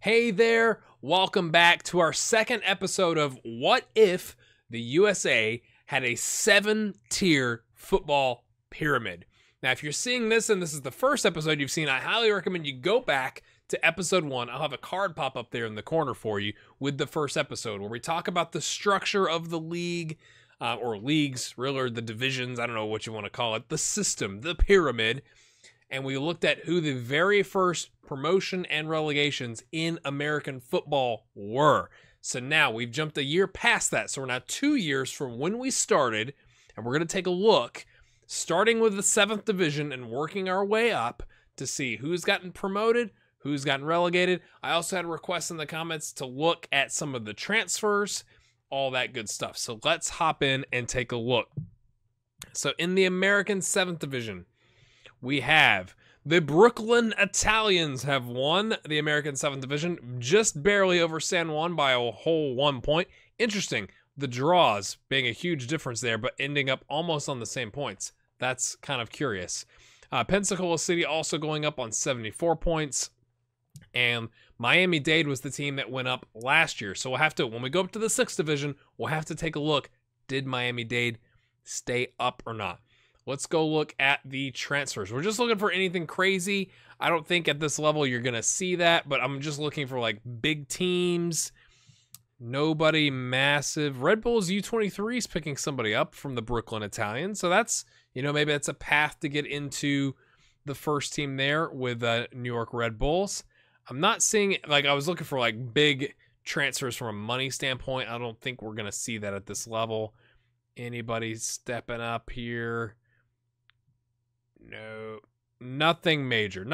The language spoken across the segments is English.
Hey there, welcome back to our second episode of What If the USA Had a 7-tier football pyramid. Now, if you're seeing this and this is the first episode you've seen, I highly recommend you go back to episode 1. I'll have a card pop up there in the corner for you with the first episode where we talk about the structure of the league, or leagues, really, or the divisions, I don't know what you want to call it, the system, the pyramid. And we looked at who the very first promotion and relegations in American football were. So now we've jumped a year past that. So we're now 2 years from when we started, and we're going to take a look, starting with the 7th division and working our way up to see who's gotten promoted, who's gotten relegated. I also had requests in the comments to look at some of the transfers, all that good stuff. So let's hop in and take a look. So in the American 7th division, we have the Brooklyn Italians have won the American 7th division, just barely over San Juan by a whole 1 point. Interesting, the draws being a huge difference there, but ending up almost on the same points. That's kind of curious. Pensacola City also going up on 74 points. And Miami-Dade was the team that went up last year. So we'll have to, when we go up to the 6th division, we'll have to take a look. Did Miami-Dade stay up or not? Let's go look at the transfers. We're just looking for anything crazy. I don't think at this level you're going to see that, but I'm just looking for like big teams. Nobody massive. Red Bulls U23 is picking somebody up from the Brooklyn Italians. So that's, maybe that's a path to get into the first team there with New York Red Bulls. I'm not seeing, I was looking for like big transfers from a money standpoint. I don't think we're going to see that at this level. Anybody stepping up here? No, nothing major.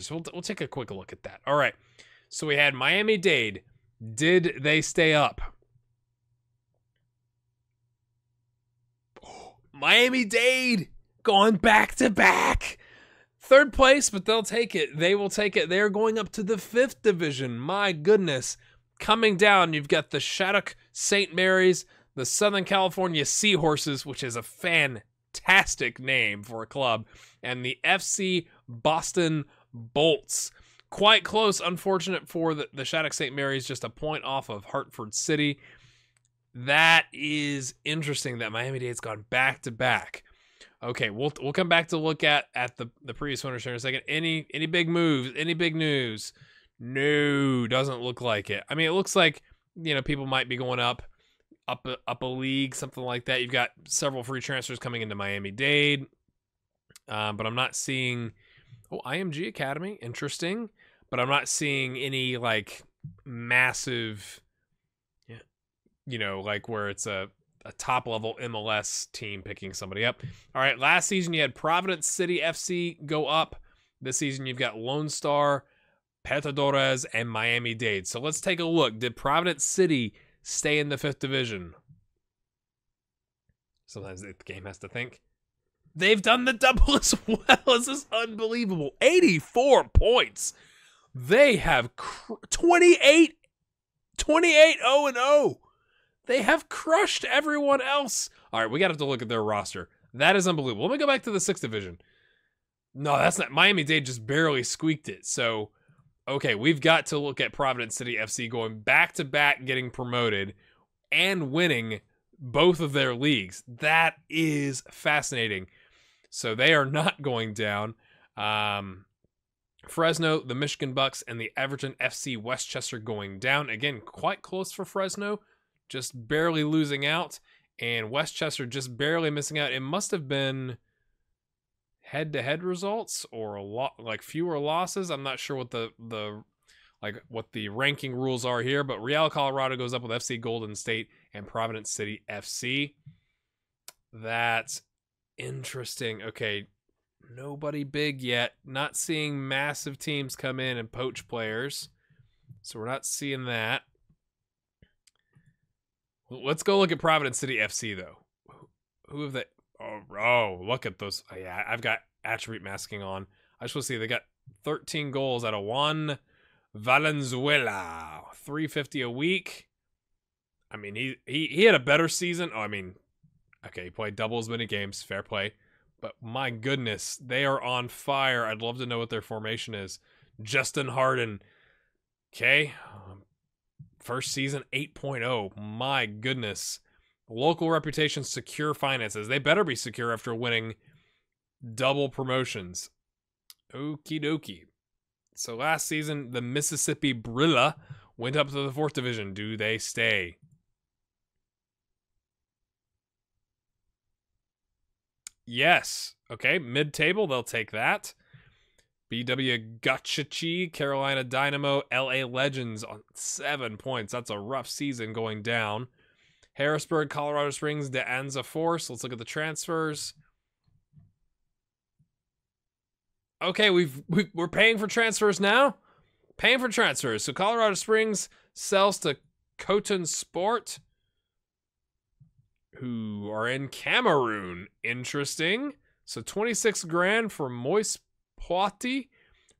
So we'll take a quick look at that. All right. So we had Miami-Dade. Did they stay up? Miami-Dade going back to back. 3rd place, but they'll take it. They will take it. They're going up to the 5th division. My goodness. Coming down, you've got the Shattuck St. Mary's, the Southern California Seahorses, which is a fantastic name for a club, and the FC Boston Bolts. Quite close, unfortunate for the Shattuck St. Mary's, just a point off of Hartford City. That is interesting that Miami-Dade's gone back to back. Okay, we'll come back to look at the previous winners here in a second. Any big moves? Any big news? No, doesn't look like it. I mean, it looks like people might be going up a league, something like that. You've got several free transfers coming into Miami-Dade, but I'm not seeing. Oh, IMG Academy, interesting, but I'm not seeing any massive, where it's a top level MLS team picking somebody up. All right, last season you had Providence City FC go up. This season you've got Lone Star, Petrodores, and Miami-Dade. So let's take a look. Did Providence City stay in the 5th division? Sometimes the game has to think. They've done the double as well. This is unbelievable. 84 points. They have 28 0-0. They have crushed everyone else. All right, we got to have to look at their roster. That is unbelievable. Let me go back to the 6th division. No, that's not. Miami-Dade just barely squeaked it. So, okay, we've got to look at Providence City FC going back-to-back, getting promoted, and winning both of their leagues. That is fascinating. So they are not going down. Fresno, the Michigan Bucks, and the Everton FC Westchester going down. Again, quite close for Fresno, just barely losing out. And Westchester just barely missing out. It must have been head-to-head results or a lot fewer losses. I'm not sure what what the ranking rules are here, but Real Colorado goes up with FC Golden State and Providence City FC. That's interesting. Okay, nobody big yet. Not seeing massive teams come in and poach players, so we're not seeing that. Let's go look at Providence City FC though. Who have they? Oh, look at those. Oh, yeah, I've got attribute masking on. I just want to see they got 13 goals out of Juan Valenzuela, 350 a week. I mean, he had a better season. Oh, I mean, okay, he played double as many games, fair play. But my goodness, they are on fire. I'd love to know what their formation is. Justin Harden, Okay. First season 8.0. My goodness. Local reputation, secure finances. They better be secure after winning double promotions. Okie dokie. So last season, the Mississippi Brilla went up to the 4th division. Do they stay? Yes. Okay, mid-table, they'll take that. BW Gotchichi, Carolina Dynamo, LA Legends on 7 points. That's a rough season going down. Harrisburg, Colorado Springs, De Anza Force. Let's look at the transfers. Okay, we're paying for transfers now. Paying for transfers. So Colorado Springs sells to Coton Sport, who are in Cameroon. Interesting. So 26 grand for Moise Poiti.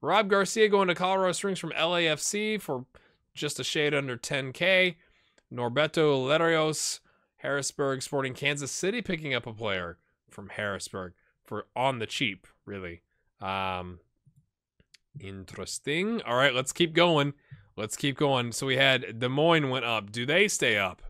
Rob Garcia going to Colorado Springs from LAFC for just a shade under 10K. Norberto Lerios, Harrisburg Sporting Kansas City, picking up a player from Harrisburg for on the cheap, really. Interesting. All right, let's keep going. Let's keep going. So we had Des Moines went up. Do they stay up?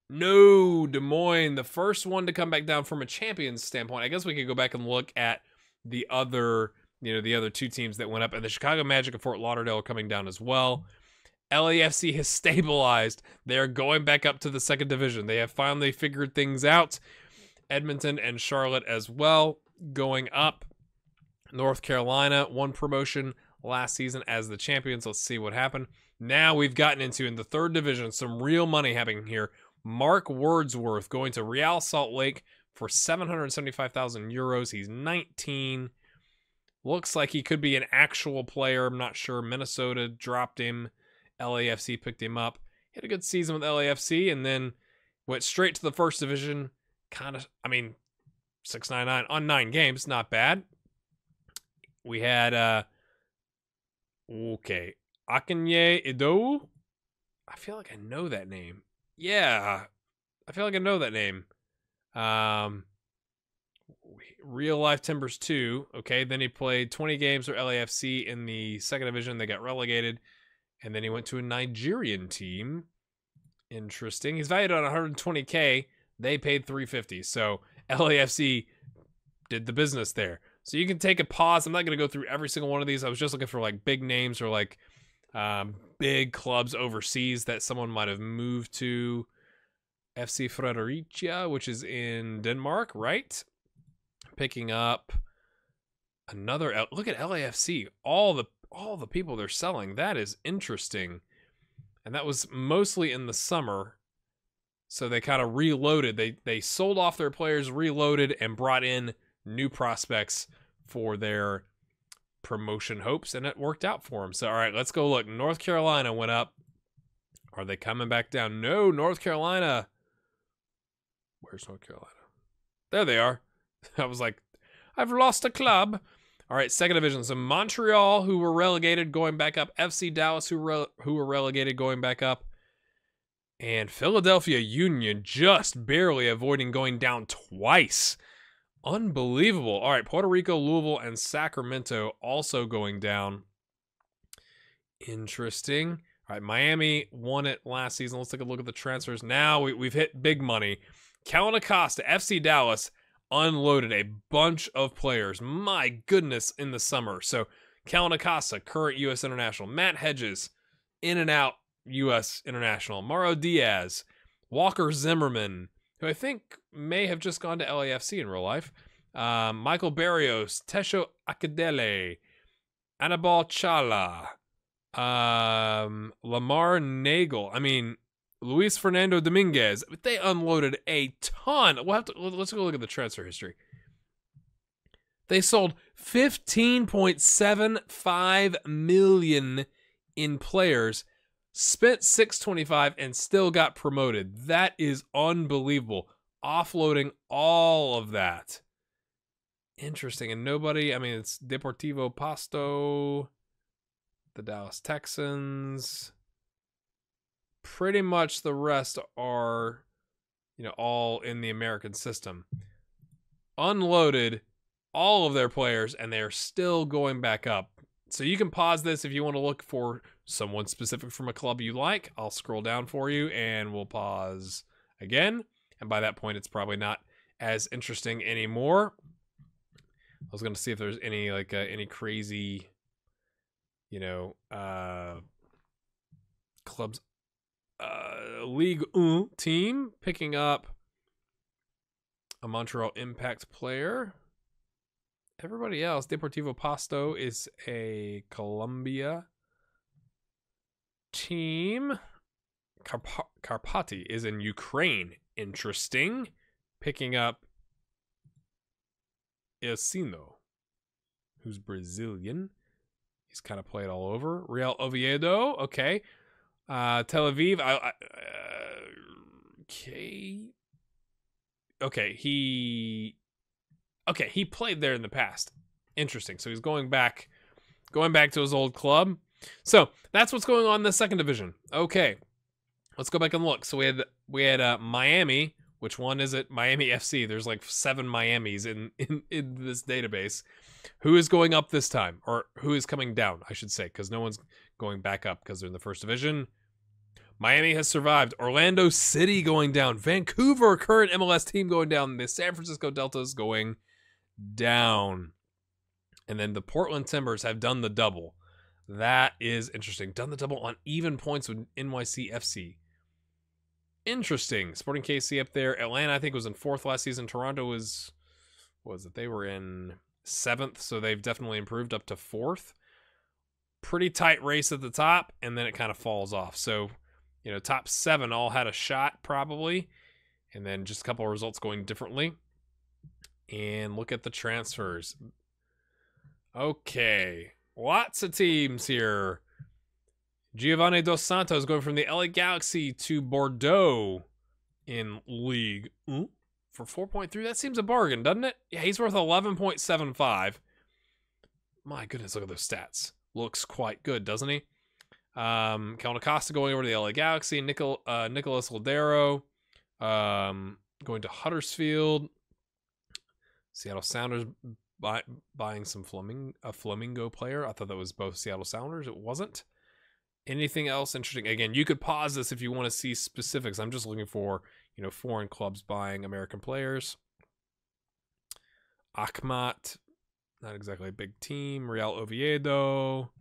No, Des Moines, the first one to come back down from a Champions standpoint. I guess we could go back and look at the other, the other two teams that went up, and the Chicago Magic and Fort Lauderdale are coming down as well. LAFC has stabilized. They are going back up to the 2nd division. They have finally figured things out. Edmonton and Charlotte as well going up. North Carolina, 1 promotion last season as the champions. Let's see what happened. Now we've gotten into, in the 3rd division, some real money happening here. Mark Wordsworth going to Real Salt Lake for 775,000 euros. He's 19. Looks like he could be an actual player. I'm not sure. Minnesota dropped him. LAFC picked him up. He had a good season with LAFC and then went straight to the 1st division. 699 on 9 games. Not bad. We had, Akinye Ido. I feel like I know that name. Yeah, I feel like I know that name. Real Life Timbers 2. Okay, then he played 20 games for LAFC in the 2nd division. They got relegated. And then he went to a Nigerian team. Interesting. He's valued on 120K. They paid 350. So LAFC did the business there. So you can take a pause. I'm not going to go through every single one of these. I was just looking for like big names or like big clubs overseas that someone might have moved to. FC Fredericia, which is in Denmark, right? Picking up another. Look at LAFC. All the people they're selling. That is interesting. And that was mostly in the summer. So they kind of reloaded. They sold off their players, reloaded, and brought in new prospects for their promotion hopes, and it worked out for them. So, all right, let's go look. North Carolina went up. Are they coming back down? No, North Carolina. Where's North Carolina? There they are. I was like, I've lost a club. All right, 2nd division. So Montreal, who were relegated, going back up. FC Dallas, who were relegated, going back up. And Philadelphia Union just barely avoiding going down twice. Unbelievable. All right, Puerto Rico, Louisville, and Sacramento also going down. Interesting. All right, Miami won it last season. Let's take a look at the transfers. Now we've hit big money. Kellen Acosta, FC Dallas, unloaded a bunch of players. My goodness, in the summer. So Kellen Acosta, current U.S. international. Matt Hedges, in and out U.S. international. Mauro Diaz, Walker Zimmerman, who I think may have just gone to LAFC in real life. Michael Barrios, Tesho Akadele, Anibal Chala, Lamar Nagel. Luis Fernando Dominguez. They unloaded a ton. Let's go look at the transfer history. They sold $15.75 million in players, spent $625 and still got promoted. That is unbelievable. Offloading all of that. Interesting. And nobody, it's Deportivo Pasto, the Dallas Texans. Pretty much the rest are, all in the American system. Unloaded all of their players, and they're still going back up. So you can pause this if you want to look for someone specific from a club you like. I'll scroll down for you and we'll pause again. And by that point, it's probably not as interesting anymore. I was going to see if there's any any crazy, clubs, Ligue 1 team picking up a Montreal Impact player. Everybody else, Deportivo Pasto is a Colombia team. Karpaty is in Ukraine. Interesting. Picking up Ilcino, who's Brazilian. He's kind of played all over. Real Oviedo, okay. Tel Aviv, okay, he played there in the past. Interesting. So he's going back to his old club. So that's what's going on in the second division. Okay, let's go back and look. So we had Miami. Which one is it? Miami FC. There's like 7 Miamis in this database. Who is going up this time, or who is coming down? I should say, because no one's going back up because they're in the first division. Miami has survived. Orlando City going down. Vancouver, current MLS team, going down. The San Francisco Deltas going down. And then the Portland Timbers have done the double. That is interesting. Done the double on even points with NYC FC. Interesting. Sporting KC up there. Atlanta, I think, was in 4th last season. Toronto was, they were in 7th, so they've definitely improved up to 4th. Pretty tight race at the top, and then it kind of falls off. So, top 7 all had a shot, probably. And then just a couple of results going differently. And look at the transfers. Okay. Lots of teams here. Giovanni Dos Santos going from the LA Galaxy to Bordeaux in League for 4.3. That seems a bargain, doesn't it? Yeah, he's worth 11.75. My goodness, look at those stats. Looks quite good, doesn't he? Kelvin Acosta going over to the LA Galaxy. Nicholas Ladero going to Huddersfield. Seattle Sounders buying a Flamingo player. I thought that was both Seattle Sounders. It wasn't. Anything else interesting? Again, you could pause this if you want to see specifics. I'm just looking for, foreign clubs buying American players. Akhmat, not exactly a big team. Real Oviedo.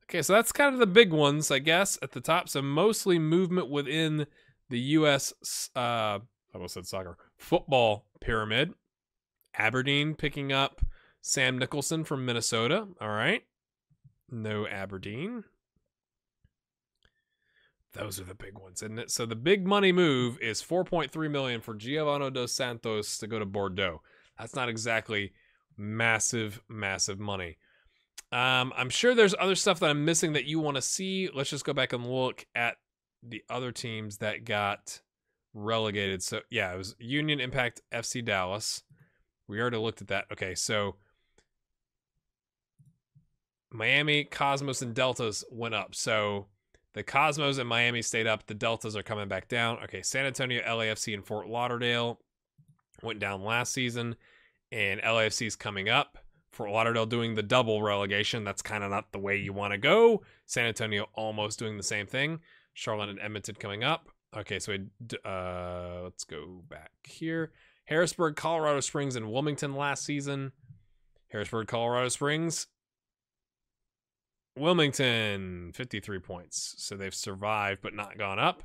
Okay, so that's kind of the big ones, I guess, at the top. So mostly movement within the U.S. I almost said soccer football pyramid. Aberdeen picking up Sam Nicholson from Minnesota. All right, no Aberdeen. Those are the big ones, isn't it? So the big money move is $4.3 million for Giovanni Dos Santos to go to Bordeaux. That's not exactly massive money. I'm sure there's other stuff that I'm missing that you want to see. Let's just go back and look at the other teams that got relegated. So yeah, it was Union Impact FC Dallas. We already looked at that. Okay, so Miami, Cosmos, and Deltas went up. So the Cosmos and Miami stayed up. The Deltas are coming back down. Okay, San Antonio, LAFC, and Fort Lauderdale went down last season, and LAFC is coming up. Fort Lauderdale doing the double relegation. That's kind of not the way you want to go. San Antonio almost doing the same thing. Charlotte and Edmonton coming up. Okay, so let's go back here. Harrisburg, Colorado Springs, and Wilmington last season. Harrisburg, Colorado Springs. Wilmington, 53 points. So they've survived but not gone up.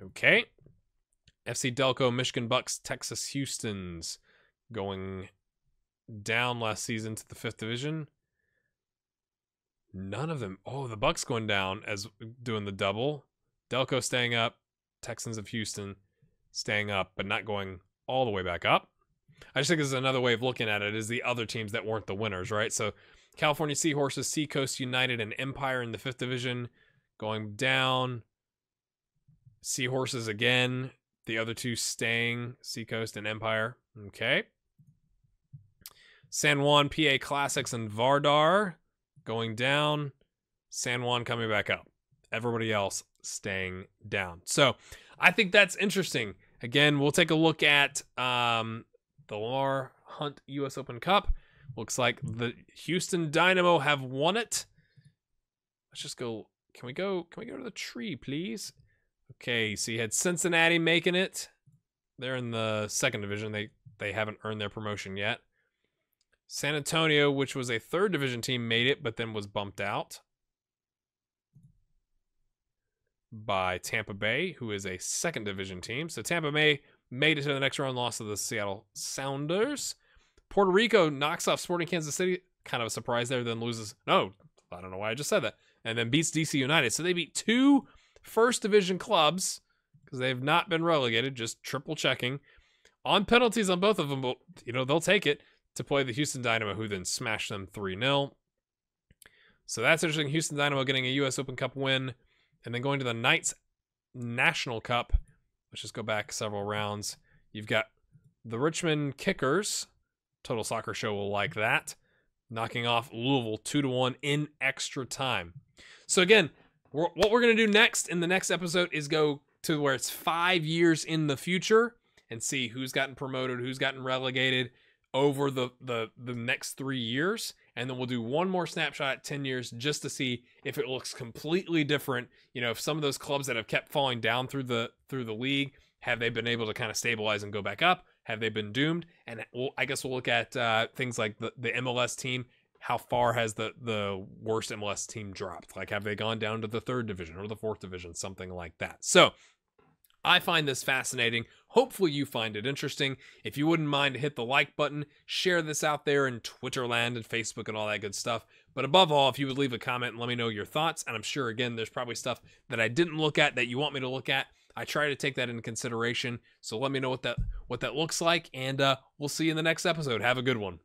Okay. FC Delco, Michigan Bucks, Texas Houston's going down last season to the 5th division. None of them. Oh, the Bucks going down as doing the double. Delco staying up. Texans of Houston staying up but not going all the way back up. I just think this is another way of looking at it, is the other teams that weren't the winners, right? So California Seahorses, Seacoast United, and Empire in the 5th division going down. Seahorses again. The other two staying, Seacoast and Empire. Okay. San Juan, PA Classics, and Vardar going down. San Juan coming back up. Everybody else staying down. So I think that's interesting. Again, we'll take a look at the Lamar Hunt U.S. Open Cup. Looks like the Houston Dynamo have won it. Let's just go. Can we go to the tree, please? Okay, so you had Cincinnati making it. They're in the second division. They haven't earned their promotion yet. San Antonio, which was a third division team, made it, but then was bumped out by Tampa Bay, who is a second division team. So Tampa Bay made it to the next round, lost to the Seattle Sounders. Puerto Rico knocks off Sporting Kansas City. Kind of a surprise there, then loses. No, I don't know why I just said that. And then beats DC United. So they beat two first division clubs because they have not been relegated, just triple checking. On penalties on both of them, but, they'll take it to play the Houston Dynamo, who then smashed them 3-0. So that's interesting. Houston Dynamo getting a U.S. Open Cup win. And then going to the Knights National Cup. Let's just go back several rounds. You've got the Richmond Kickers. Total Soccer Show will like that. Knocking off Louisville 2-1 in extra time. So again, what we're going to do next in the next episode is go to where it's 5 years in the future and see who's gotten promoted, who's gotten relegated over the next 3 years. And then we'll do one more snapshot at 10 years just to see if it looks completely different. If some of those clubs that have kept falling down through the league, have they been able to kind of stabilize and go back up? Have they been doomed? And I guess we'll look at things like the MLS team. How far has the worst MLS team dropped? Like, have they gone down to the third division or the fourth division? Something like that. So I find this fascinating. Hopefully you find it interesting. If you wouldn't mind to hit the like button, share this out there in Twitterland and Facebook and all that good stuff. But above all, if you would leave a comment and let me know your thoughts, and I'm sure, again, there's probably stuff that I didn't look at that you want me to look at. I try to take that into consideration. So let me know what that looks like, and we'll see you in the next episode. Have a good one.